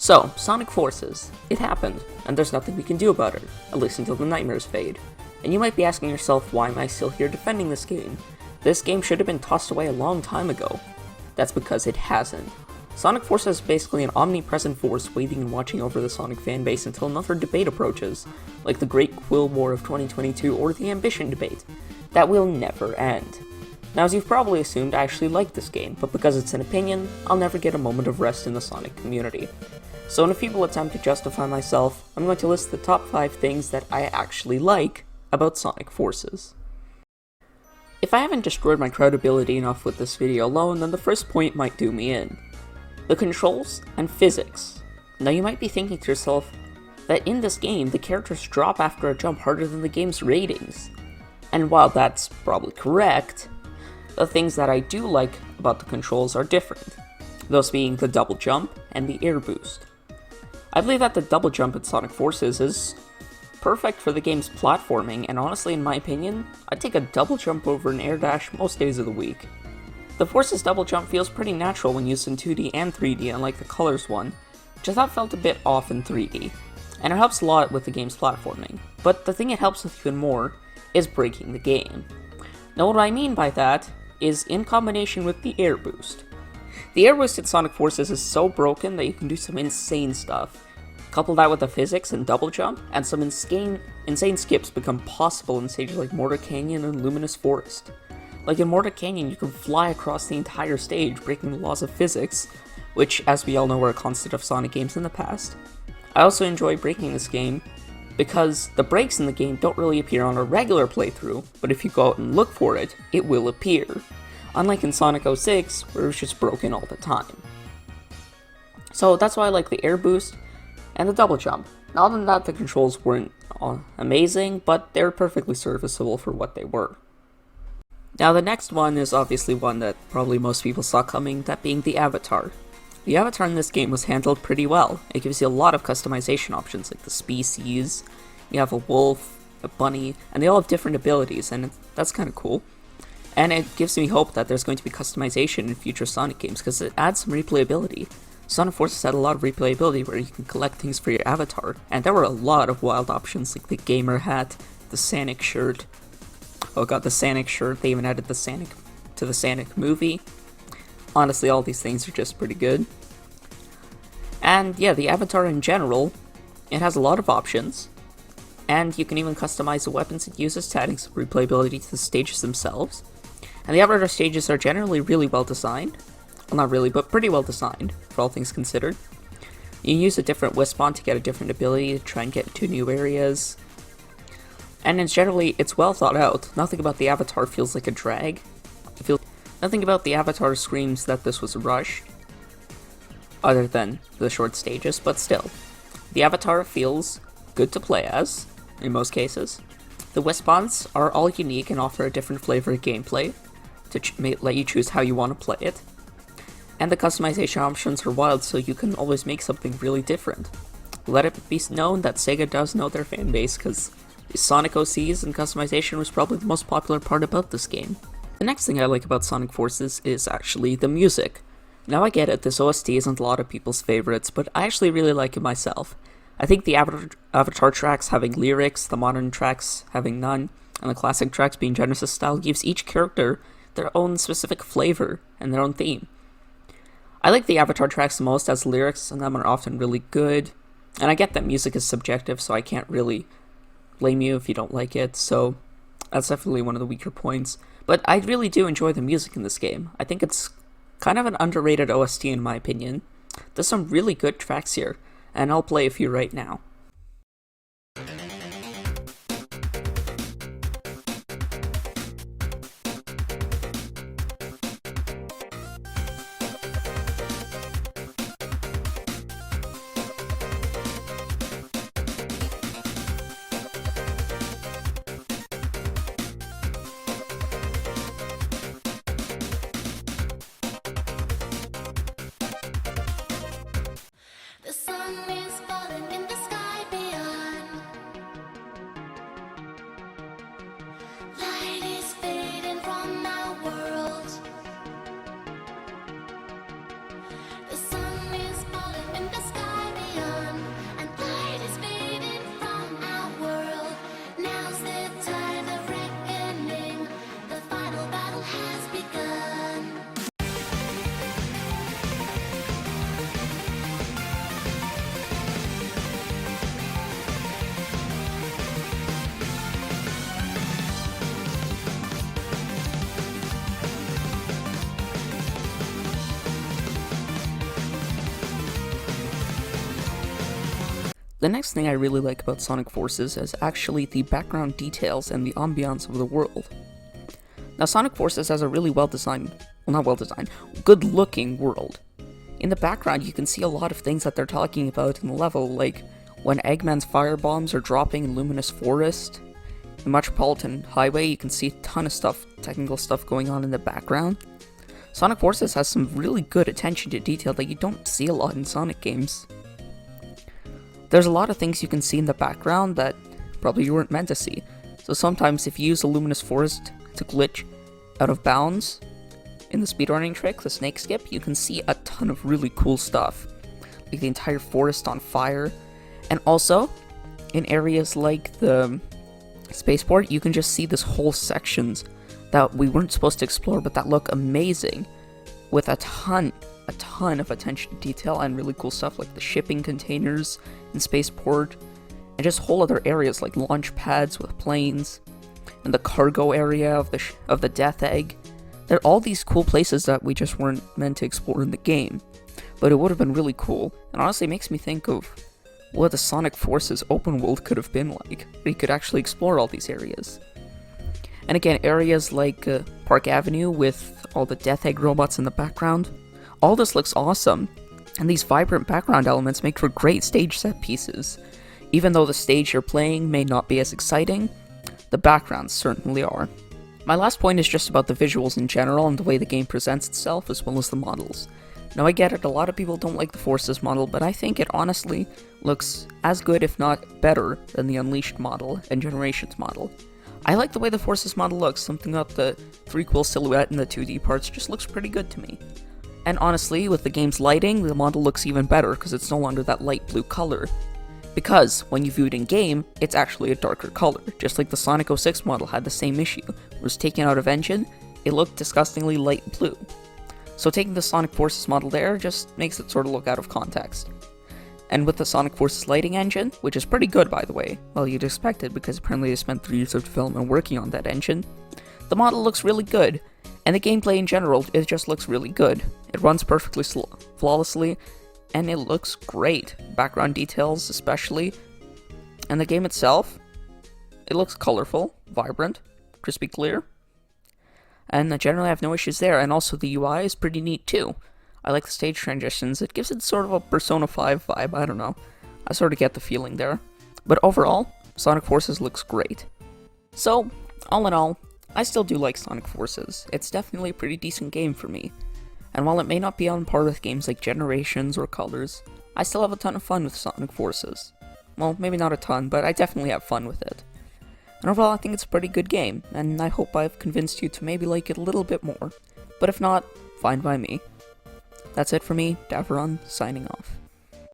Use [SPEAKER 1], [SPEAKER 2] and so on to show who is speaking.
[SPEAKER 1] So, Sonic Forces. It happened, and there's nothing we can do about it, at least until the nightmares fade. And you might be asking yourself, why am I still here defending this game? This game should have been tossed away a long time ago. That's because it hasn't. Sonic Forces is basically an omnipresent force waiting and watching over the Sonic fanbase until another debate approaches, like the Great Quill War of 2022 or the Ambition debate. That will never end. Now, as you've probably assumed, I actually like this game, but because it's an opinion, I'll never get a moment of rest in the Sonic community. So in a feeble attempt to justify myself, I'm going to list the top 5 things that I actually like about Sonic Forces. If I haven't destroyed my credibility enough with this video alone, then the first point might do me in. The controls and physics. Now you might be thinking to yourself that in this game, the characters drop after a jump harder than the game's ratings. And while that's probably correct, the things that I do like about the controls are different, those being the double jump and the air boost. I believe that the double jump in Sonic Forces is perfect for the game's platforming, and honestly, in my opinion, I'd take a double jump over an air dash most days of the week. The Forces double jump feels pretty natural when used in 2D and 3D, unlike the Colors one, which I thought felt a bit off in 3D, and it helps a lot with the game's platforming. But the thing it helps with even more is breaking the game. Now what I mean by that is in combination with the air boost. The air boost in Sonic Forces is so broken that you can do some insane stuff. Couple that with the physics and double jump, and some insane skips become possible in stages like Mortar Canyon and Luminous Forest. Like in Mortar Canyon, you can fly across the entire stage, breaking the laws of physics, which, as we all know, were a constant of Sonic games in the past. I also enjoy breaking this game because the breaks in the game don't really appear on a regular playthrough, but if you go out and look for it, it will appear. Unlike in Sonic 06, where it was just broken all the time. So that's why I like the air boost and the double jump. Not that the controls weren't amazing, but they're perfectly serviceable for what they were. Now the next one is obviously one that probably most people saw coming, that being the avatar. The avatar in this game was handled pretty well. It gives you a lot of customization options, like the species, you have a wolf, a bunny, and they all have different abilities, and that's kind of cool. And it gives me hope that there's going to be customization in future Sonic games, because it adds some replayability. Sonic Forces had a lot of replayability where you can collect things for your avatar, and there were a lot of wild options, like the gamer hat, the Sonic shirt. Oh god, the Sonic shirt, they even added the Sonic to the Sonic movie. Honestly, all these things are just pretty good. And yeah, the avatar in general, it has a lot of options. And you can even customize the weapons it uses to adding some replayability to the stages themselves. And the avatar stages are generally really well designed. Well, not really, but pretty well designed, for all things considered. You use a different Wispon to get a different ability to try and get into new areas. And it's well thought out. Nothing about the avatar feels like a drag. Nothing about the avatar screams that this was rushed, other than the short stages, but still. The avatar feels good to play as, in most cases. The Wispons are all unique and offer a different flavor of gameplay to let you choose how you want to play it. And the customization options are wild, so you can always make something really different. Let it be known that Sega does know their fanbase, because Sonic OCs and customization was probably the most popular part about this game. The next thing I like about Sonic Forces is actually the music. Now I get it, this OST isn't a lot of people's favorites, but I actually really like it myself. I think the Avatar tracks having lyrics, the modern tracks having none, and the classic tracks being Genesis style gives each character their own specific flavor and their own theme. I like the Avatar tracks the most as lyrics and them are often really good, and I get that music is subjective, so I can't really blame you if you don't like it, so that's definitely one of the weaker points. But I really do enjoy the music in this game. I think it's kind of an underrated OST in my opinion. There's some really good tracks here, and I'll play a few right now.
[SPEAKER 2] The sun is falling in the sky.
[SPEAKER 1] The next thing I really like about Sonic Forces is actually the background details and the ambiance of the world. Now, Sonic Forces has a really good looking world. In the background, you can see a lot of things that they're talking about in the level, like when Eggman's fire bombs are dropping in Luminous Forest. In Metropolitan Highway, you can see a ton of stuff, technical stuff going on in the background. Sonic Forces has some really good attention to detail that you don't see a lot in Sonic games. There's a lot of things you can see in the background that probably you weren't meant to see. So sometimes if you use a Luminous Forest to glitch out of bounds in the speedrunning trick, the snake skip, you can see a ton of really cool stuff. Like the entire forest on fire. And also, in areas like the spaceport, you can just see this whole sections that we weren't supposed to explore, but that look amazing. With a ton of attention to detail and really cool stuff like the shipping containers in Spaceport, and just whole other areas like launch pads with planes, and the cargo area of the Death Egg. There are all these cool places that we just weren't meant to explore in the game, but it would have been really cool, and honestly it makes me think of what the Sonic Forces open world could have been like, where you could actually explore all these areas. And again, areas like Park Avenue with all the Death Egg robots in the background, all this looks awesome, and these vibrant background elements make for great stage set pieces. Even though the stage you're playing may not be as exciting, the backgrounds certainly are. My last point is just about the visuals in general and the way the game presents itself, as well as the models. Now I get it, a lot of people don't like the Forces model, but I think it honestly looks as good if not better than the Unleashed model and Generations model. I like the way the Forces model looks, something about the 3-quill silhouette and the 2D parts just looks pretty good to me. And honestly, with the game's lighting, the model looks even better because it's no longer that light blue color. Because, when you view it in-game, it's actually a darker color, just like the Sonic 06 model had the same issue. It was taken out of engine, it looked disgustingly light blue. So taking the Sonic Forces model there just makes it sort of look out of context. And with the Sonic Forces lighting engine, which is pretty good by the way, well you'd expect it because apparently they spent 3 years of development working on that engine, the model looks really good, and the gameplay in general, it just looks really good. It runs perfectly flawlessly, and it looks great. Background details especially. And the game itself, it looks colorful, vibrant, crispy clear. And generally I have no issues there, and also the UI is pretty neat too. I like the stage transitions, it gives it sort of a Persona 5 vibe, I don't know. I sort of get the feeling there. But overall, Sonic Forces looks great. So, all in all, I still do like Sonic Forces. It's definitely a pretty decent game for me. And while it may not be on par with games like Generations or Colors, I still have a ton of fun with Sonic Forces. Well, maybe not a ton, but I definitely have fun with it. And overall, I think it's a pretty good game, and I hope I've convinced you to maybe like it a little bit more. But if not, fine by me. That's it for me, Davron, signing off.